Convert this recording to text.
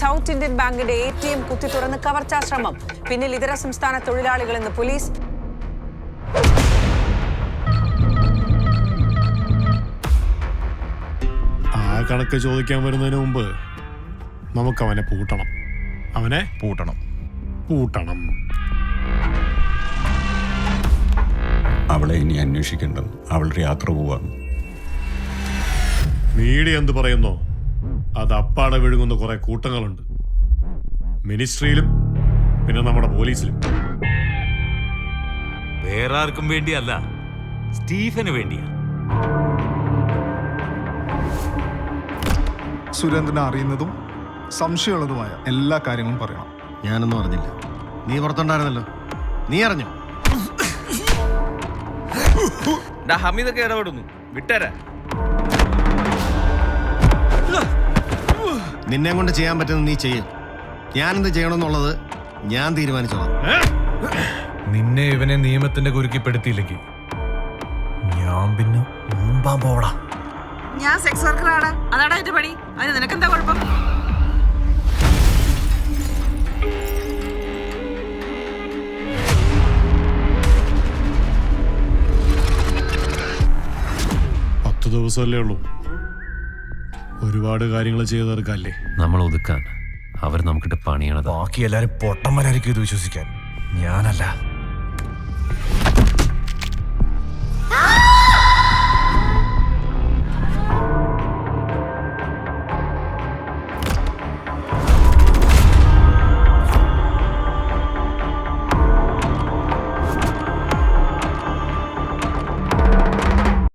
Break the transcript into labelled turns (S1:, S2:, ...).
S1: South Indian ബാങ്കിന്റെ ATM കുത്തി തുറന്ന് കവർച്ചാ ശ്രമം. പിന്നിൽ ഇതര സംസ്ഥാന തൊഴിലാളികളെന്ന് പോലീസ്.
S2: ആ കണക്ക് ചോദിക്കാൻ വരുന്നതിന് മുമ്പ് നമുക്ക് അവനെ പൂട്ടണം.
S3: അവളെ ഇനി അന്വേഷിക്കേണ്ടത് അവളുടെ യാത്ര പോവാണ്.
S2: മീഡിയ എന്ത് പറയുന്നോ അത് അപ്പാടെ വിഴുങ്ങുന്ന കുറെ കൂട്ടങ്ങളുണ്ട്. മിനിസ്ട്രിയിലും പിന്നെ നമ്മുടെ പോലീസിലും.
S4: വേറെ ആർക്കും വേണ്ടിയല്ല, സ്റ്റീഫന് വേണ്ടിയാ.
S5: സുരേന്ദ്രനെ അറിയുന്നതും സംശയമുള്ളതുമായ എല്ലാ കാര്യങ്ങളും പറയണം.
S6: ഞാനൊന്നും അറിഞ്ഞില്ല. നീ പുറത്തുണ്ടായിരുന്നല്ലോ, നീ അറിഞ്ഞോ?
S7: ഹമീദൊക്കെ ഇടപെടുന്നു, വിട്ടേരാ.
S6: നിന്നെ കൊണ്ട് ചെയ്യാൻ പറ്റുന്ന നീ ചെയ്യും. ഞാനെന്ത് ചെയ്യണമെന്നുള്ളത് ഞാൻ തീരുമാനിച്ചോളാം.
S8: നിന്നെ ഇവനെ നിയമത്തിന്റെ കുരുക്കിപ്പെടുത്തിയില്ലെങ്കിൽ ഞാൻ പിന്നെ മുമ്പാൻ പോടാ.
S9: ഞാൻ സെക്സ് വർക്കറാണ്, അതാടാ എന്റെ പണി. അതിന് നിനക്കെന്താ കുഴപ്പം?
S2: ദിവസമല്ലേ ഉള്ളൂ. ഒരുപാട് കാര്യങ്ങൾ ചെയ്തു തീർക്കല്ലേ.
S10: നമ്മൾ ഒതുക്കാൻ അവർ നമുക്കിട്ട് പണിയണത്.
S8: ബാക്കി എല്ലാരും പൊട്ടന്മാരായിരിക്കും ഇത് വിശ്വസിക്കാൻ. ഞാനല്ല.